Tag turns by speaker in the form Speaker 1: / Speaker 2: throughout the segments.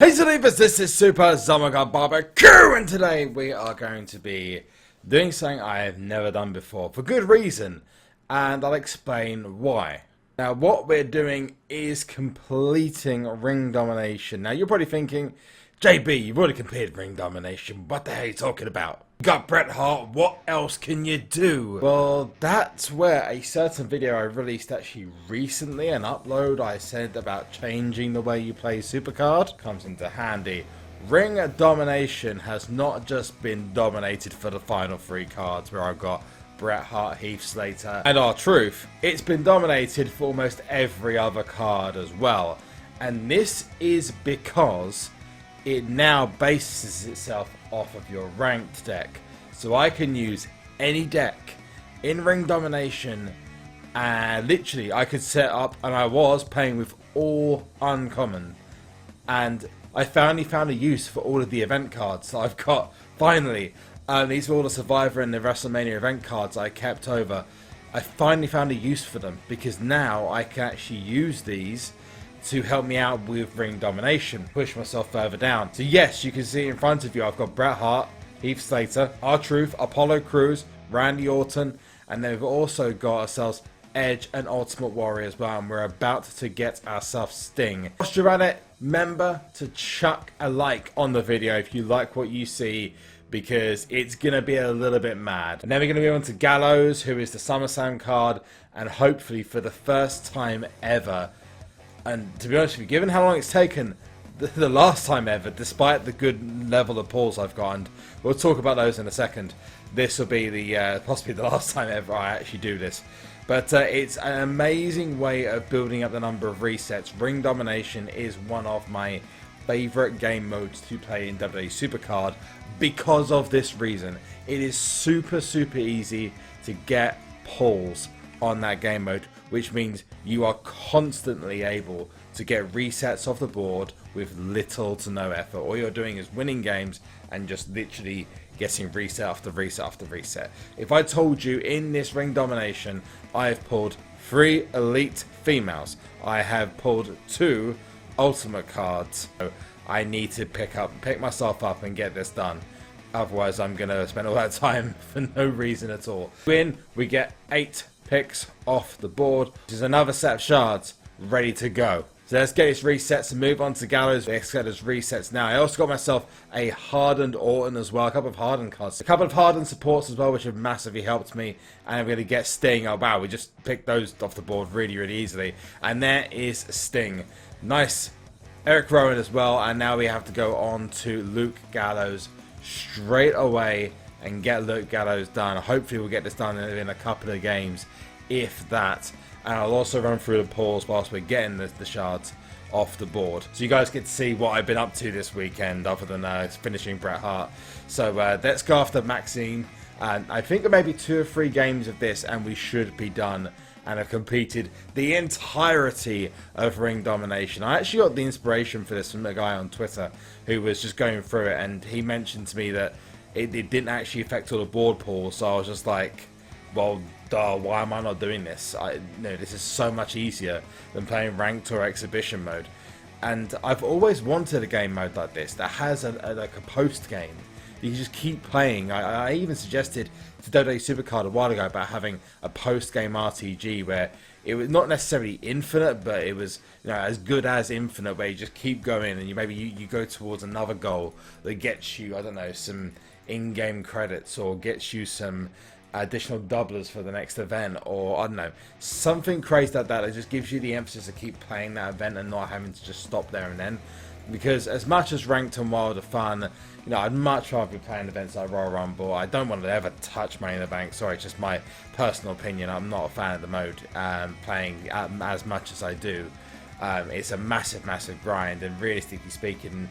Speaker 1: Hey Sleepers, this is SuperZomgbBBQ, and today we are going to be doing something I have never done before, for good reason, and I'll explain why. Now what we're doing is completing Ring Domination. Now you're probably thinking, JB, you've already completed Ring Domination, what the hell are you talking about? You got Bret Hart, what else can you do? Well, that's where a certain video I released actually recently, an upload I said about changing the way you play SuperCard, comes into handy. Ring Domination has not just been dominated for the final three cards where I've got Bret Hart, Heath Slater, and R-Truth. It's been dominated for almost every other card as well. And this is because it now bases itself off of your ranked deck. So I can use any deck in Ring Domination, and literally I could set up, and I was playing with all uncommon, and I finally found a use for all of the event cards that I've got. Finally, these were all the Survivor and the WrestleMania event cards I kept over. I finally found a use for them because now I can actually use these to help me out with Ring Domination, push myself further down. So yes, you can see in front of you I've got Bret Hart, Heath Slater, R-Truth, Apollo Crews, Randy Orton, and then we've also got ourselves Edge and Ultimate Warrior as well, and we're about to get ourselves Sting. Whilst you're at it, remember to chuck a like on the video if you like what you see, because it's going to be a little bit mad. And then we're going to move on to Gallows, who is the SummerSlam card, and hopefully for the first time ever, and to be honest with you, given how long it's taken the last time ever, despite the good level of pulls I've got, and we'll talk about those in a second, this will be the possibly the last time ever I actually do this. But it's an amazing way of building up the number of resets. Ring Domination is one of my favourite game modes to play in WWE SuperCard because of this reason. It is super easy to get pulls on that game mode, which means you are constantly able to get resets off the board with little to no effort. All you're doing is winning games and just literally getting reset after reset after reset. If I told you in this Ring Domination I have pulled 3 elite females, I have pulled 2 ultimate cards, so I need to pick myself up and get this done. Otherwise I'm gonna spend all that time for no reason at all. We get 8 picks off the board, which is another set of shards ready to go. So let's get these resets and move on to Gallows. Let's get those resets now. I also got myself a hardened Orton as well, a couple of hardened cards, a couple of hardened supports as well, which have massively helped me. And I'm going to get Sting. Oh wow, we just picked those off the board really easily. And there is Sting. Nice. Eric Rowan as well. And now we have to go on to Luke Gallows straight away and get Luke Gallows done. Hopefully we'll get this done in a couple of games, if that. And I'll also run through the pulls whilst we're getting the shards off the board, so you guys get to see what I've been up to this weekend other than finishing Bret Hart. So let's go after Maxine, and I think there may be 2 or 3 games of this and we should be done and have completed the entirety of Ring Domination. I actually got the inspiration for this from a guy on Twitter who was just going through it, and he mentioned to me that it didn't actually affect all the board pulls, so I was just like, well, duh, why am I not doing this? This is so much easier than playing ranked or exhibition mode. And I've always wanted a game mode like this that has like a post game. You can just keep playing. I even suggested to WWE SuperCard a while ago about having a post game RTG where it was not necessarily infinite, but it was, you know, as good as infinite, where you just keep going and you go towards another goal that gets you, I don't know, some in-game credits or gets you some additional doublers for the next event, or I don't know, something crazy like that. It just gives you the emphasis to keep playing that event and not having to just stop there and then. Because as much as ranked and wild are fun, you know, I'd much rather be playing events like Royal Rumble. I don't want to ever touch Money in the Bank. Sorry, it's just my personal opinion. I'm not a fan of the mode, playing as much as I do. It's a massive grind, and realistically speaking,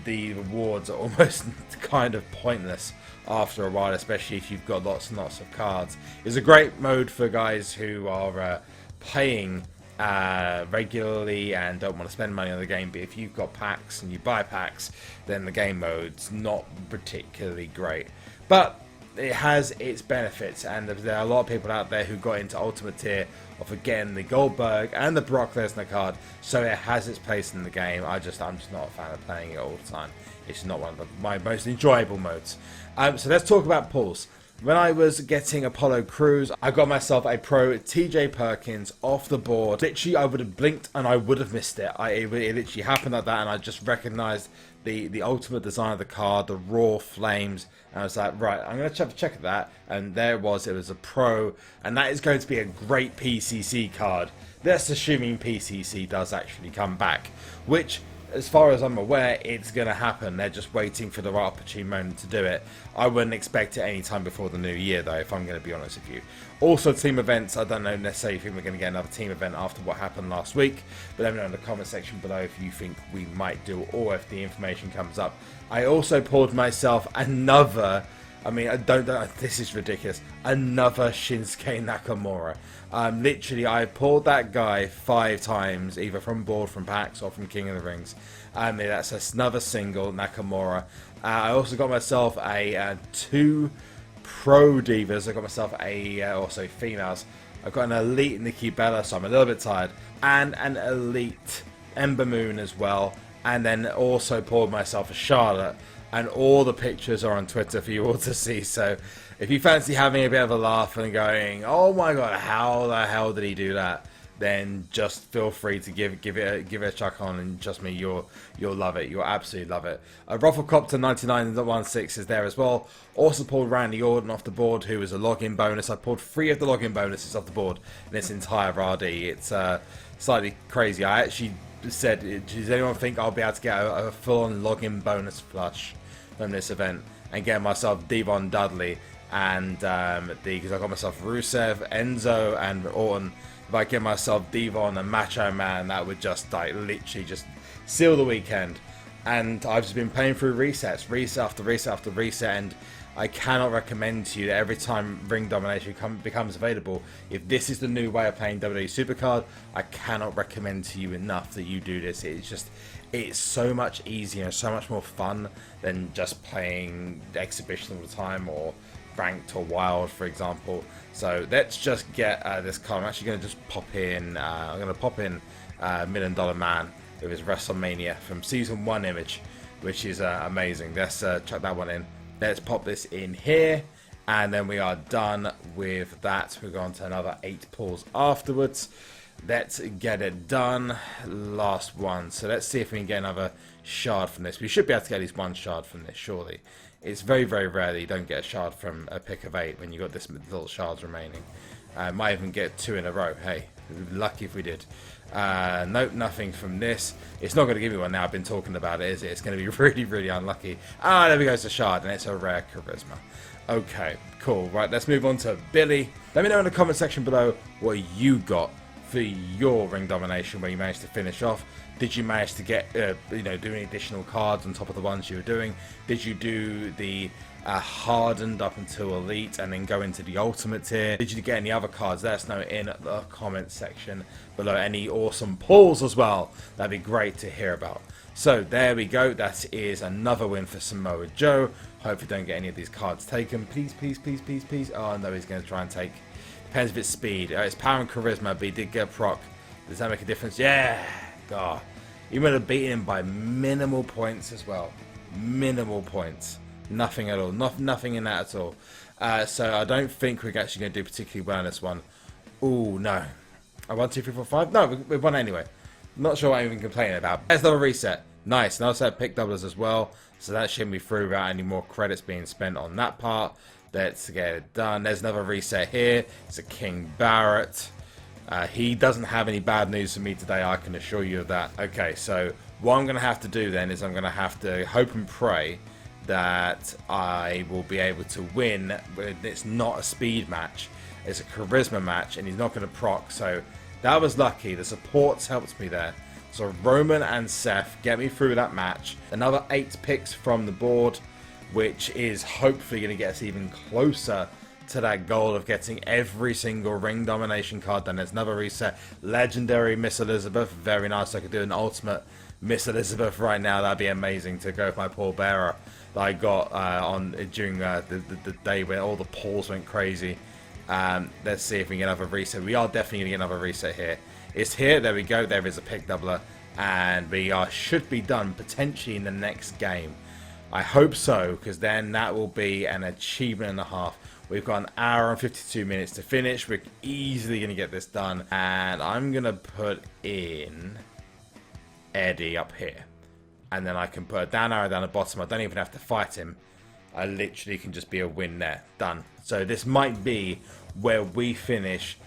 Speaker 1: the rewards are almost kind of pointless after a while, especially if you've got lots and lots of cards. It's a great mode for guys who are playing regularly and don't want to spend money on the game, but if you've got packs and you buy packs, then the game mode's not particularly great. But it has its benefits, and there are a lot of people out there who got into Ultimate Tier off of getting the Goldberg and the Brock Lesnar card, so it has its place in the game. I'm just not a fan of playing it all the time. It's not one of my most enjoyable modes. So let's talk about pulls. When I was getting Apollo Crews, I got myself a Pro TJ Perkins off the board. Literally, I would have blinked and I would have missed it. It literally happened like that, and I just recognized the ultimate design of the card, the raw flames, and I was like, right, I'm going to check that, and there it was a Pro, and that is going to be a great PCC card. That's assuming PCC does actually come back, which, as far as I'm aware, it's going to happen. They're just waiting for the right opportune moment to do it. I wouldn't expect it any time before the new year, though, if I'm going to be honest with you. Also, team events, I don't know necessarily if we're going to get another team event after what happened last week, but let me know in the comment section below if you think we might do, or if the information comes up. I also pulled myself another, this is ridiculous, another Shinsuke Nakamura. Literally, I pulled that guy 5 times, either from board, from packs, or from King of the Rings. That's another single Nakamura. I also got myself a 2 Pro Divas. I got myself also females. I've got an Elite Nikki Bella, so I'm a little bit tired, and an Elite Ember Moon as well. And then also pulled myself a Charlotte. And all the pictures are on Twitter for you all to see. So if you fancy having a bit of a laugh and going, "Oh my god, how the hell did he do that?" then just feel free to give it a chuck on, and trust me, you'll love it. You'll absolutely love it. Rufflecopter 99.16 is there as well. Also pulled Randy Orton off the board, who was a login bonus. I pulled 3 of the login bonuses off the board in this entire RD. It's slightly crazy. I actually said, does anyone think I'll be able to get a full-on login bonus flush from this event and get myself Devon Dudley and because I got myself Rusev, Enzo, and Orton. If I get myself Devon and Macho Man, that would just literally just seal the weekend. And I've just been playing through resets, reset after reset after reset, and I cannot recommend to you that every time Ring Domination becomes available, if this is the new way of playing WWE SuperCard, I cannot recommend to you enough that you do this. It's so much easier, so much more fun than just playing exhibition all the time, or ranked or wild, for example. So let's just get this card. I'm actually going to just pop in, I'm going to pop in $1 Million Man with his WrestleMania from Season 1 image, which is amazing. Let's chuck that one in. Let's pop this in here, and then we are done with that. We'll go on to another 8 pulls afterwards. Let's get it done. Last one. So let's see if we can get another shard from this. We should be able to get at least 1 shard from this, surely. It's very, very rare that you don't get a shard from a pick of 8 when you've got this little shards remaining. Might even get 2 in a row. Hey, lucky if we did. Nope, nothing from this. It's not going to give me one now. I've been talking about it, is it? It's going to be really, really unlucky. Ah, there we go. It's a shard, and it's a rare charisma. Okay, cool. Right, let's move on to Billy. Let me know in the comment section below what you got for your Ring Domination, where you managed to finish off. Did you manage to get, do any additional cards on top of the ones you were doing? Did you do the hardened up until Elite and then go into the Ultimate tier? Did you get any other cards? Let us know in the comment section below. Any awesome pulls as well. That'd be great to hear about. So there we go. That is another win for Samoa Joe. Hope you don't get any of these cards taken. Please, please, please, please, please. Oh no, he's going to try and take. Depends if it's speed. It's power and charisma, but he did get a proc. Does that make a difference? Yeah. God. You would have beaten him by minimal points as well. Minimal points. Nothing at all. Nothing in that at all. So I don't think we're actually going to do particularly well in this one. Ooh, no. 1, 2, 3, 4, 5. No, we won anyway. Not sure what I'm even complaining about. There's another reset. Nice. And I also had pick doublers as well. So that shouldn't be through without any more credits being spent on that part. Let's get it done. There's another reset here. It's a King Barrett. He doesn't have any bad news for me today, I can assure you of that. Okay, so what I'm going to have to do then is I'm going to have to hope and pray that I will be able to win. It's not a speed match, it's a charisma match, and he's not going to proc, so that was lucky. The supports helped me there. So Roman and Seth get me through that match. Another 8 picks from the board, which is hopefully going to get us even closer to that goal of getting every single Ring Domination card. Then there's another reset. Legendary Miss Elizabeth, very nice. I could do an ultimate Miss Elizabeth right now. That'd be amazing to go with my Paul Bearer that I got on during the day where all the pulls went crazy. Let's see if we can get another reset. We are definitely going to get another reset here. It's here. There we go. There is a pick doubler. And we should be done potentially in the next game. I hope so, because then that will be an achievement and a half. We've got an hour and 52 minutes to finish. We're easily going to get this done. And I'm going to put in Eddie up here. And then I can put a down arrow down the bottom. I don't even have to fight him. I literally can just be a win there. Done. So this might be where we finish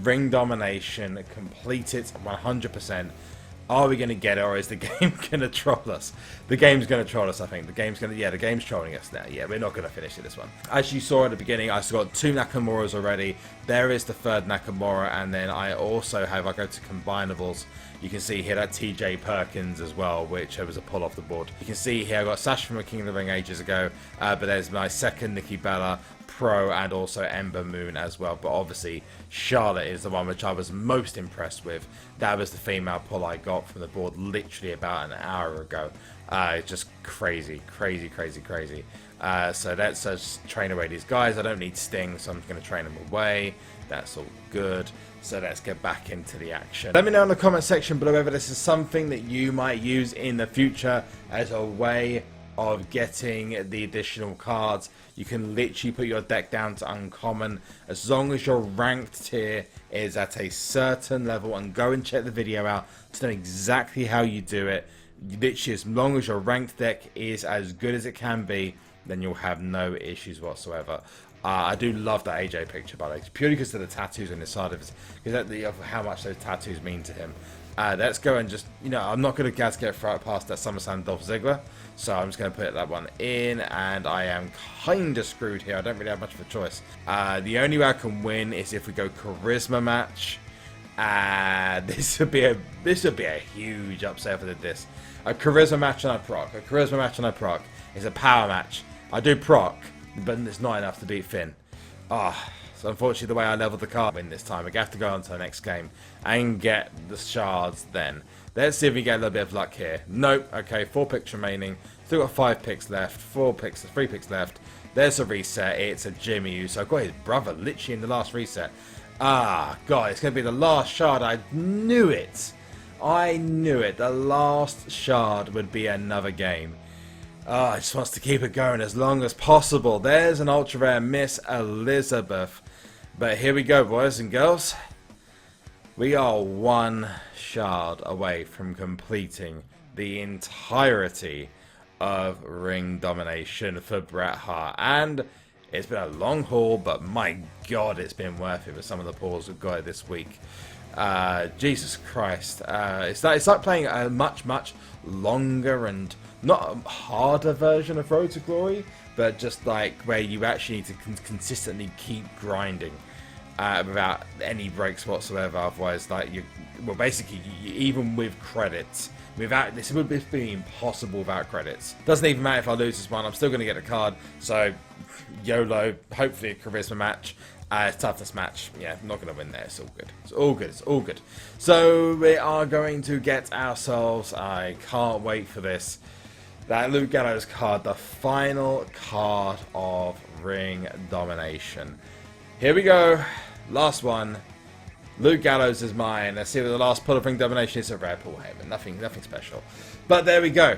Speaker 1: ring domination, complete it 100%. Are we going to get it, or is the game going to troll us? The game's going to troll us, I think. The game's trolling us now. Yeah, we're not going to finish it this one. As you saw at the beginning, I've got 2 Nakamuras already. There is the 3rd Nakamura, and then I also have, I go to combinables. You can see here that TJ Perkins as well, which was a pull off the board. You can see here I got Sasha from a King of the Ring ages ago, but there's my 2nd Nikki Bella Pro and also Ember Moon as well. But obviously Charlotte is the one which I was most impressed with. That was the female pull I got from the board literally about an hour ago. Just crazy. So let's just train away these guys. I don't need Sting, so I'm just going to train them away. That's all good. So let's get back into the action. Let me know in the comment section below whether this is something that you might use in the future as a way of getting the additional cards. You can literally put your deck down to uncommon as long as your ranked tier is at a certain level, and go and check the video out to know exactly how you do it. Literally, as long as your ranked deck is as good as it can be, then you'll have no issues whatsoever. I do love that AJ picture, by the way, purely because of the tattoos on the side of it, because of how much those tattoos mean to him. Let's go and just, I'm not going to get past that SummerSlam Dolph Ziggler, so I'm just going to put that one in, and I am kind of screwed here. I don't really have much of a choice. The only way I can win is if we go charisma match. This would be a huge upset for this. A charisma match and I proc. A charisma match and I proc. It's a power match. I do proc, but it's not enough to beat Finn. So unfortunately the way I leveled the card win this time, we have to go on to the next game and get the shards then. Let's see if we get a little bit of luck here. Nope. Okay, 4 picks remaining. Still got 5 picks left. 3 picks left. There's a reset. It's a Jimmy Uso. I've got his brother literally in the last reset. God, it's going to be the last shard. I knew it. I knew it. The last shard would be another game. I just wants to keep it going as long as possible. There's an ultra rare Miss Elizabeth. But here we go, boys and girls. We are 1 shard away from completing the entirety of ring domination for Bret Hart. And it's been a long haul, but my God, it's been worth it with some of the pulls we've got this week. Jesus Christ. It's like playing a much longer and not a harder version of Road to Glory, but just like where you actually need to consistently keep grinding without any breaks whatsoever. Otherwise, like basically, even with credits, this would be impossible without credits. Doesn't even matter if I lose this one, I'm still going to get a card. So YOLO. Hopefully a charisma match. Toughness match. Yeah, I'm not going to win there. It's all good. It's all good. It's all good. So we are going to get ourselves, I can't wait for this, that Luke Gallows card, the final card of ring domination. Here we go. Last one. Luke Gallows is mine. Let's see what the last pull of ring domination is. A rare Paul Heyman. Nothing special. But there we go.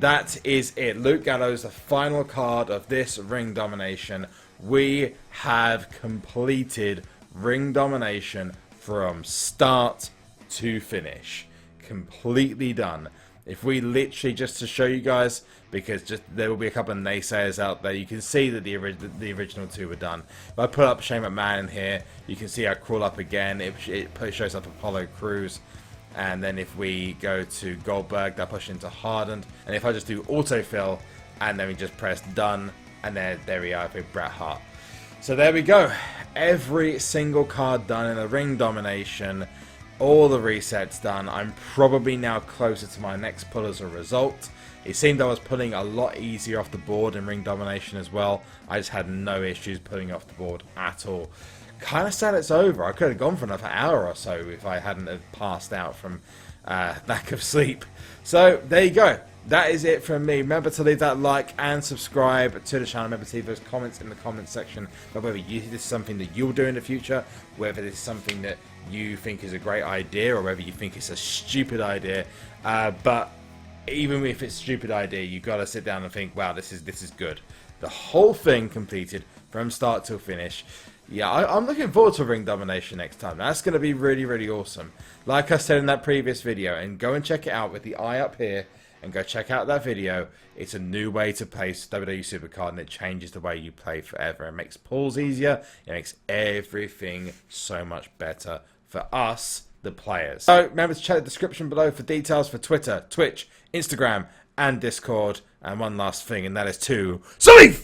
Speaker 1: That is it. Luke Gallows, the final card of this ring domination. We have completed ring domination from start to finish. Completely done. If we literally, just to show you guys, because there will be a couple of naysayers out there, you can see that the original 2 were done. If I put up Shane McMahon in here, you can see I crawl up again. It shows up Apollo Crews. And then if we go to Goldberg, that push into Hardened. And if I just do autofill, and then we just press done, and there we are with Bret Hart. So there we go. Every single card done in the ring domination. All the resets done. I'm probably now closer to my next pull as a result. It seemed I was pulling a lot easier off the board in ring domination as well. I just had no issues pulling off the board at all. Kind of sad it's over. I could have gone for another hour or so if I hadn't have passed out from lack of sleep. So there you go. That is it from me. Remember to leave that like and subscribe to the channel. Remember to leave those comments in the comments section about whether this is something that you'll do in the future, whether this is something that you think is a great idea, or whether you think it's a stupid idea. But even if it's a stupid idea, you've got to sit down and think, wow, this is good. The whole thing completed from start till finish. Yeah, I'm looking forward to Ring Domination next time. That's going to be really, really awesome. Like I said in that previous video, and go and check it out with the eye up here, and go check out that video. It's a new way to play WWE SuperCard, and it changes the way you play forever. It makes pulls easier. It makes everything so much better for us, the players. So remember to check the description below for details for Twitter, Twitch, Instagram, and Discord. And one last thing, and that is to sleep!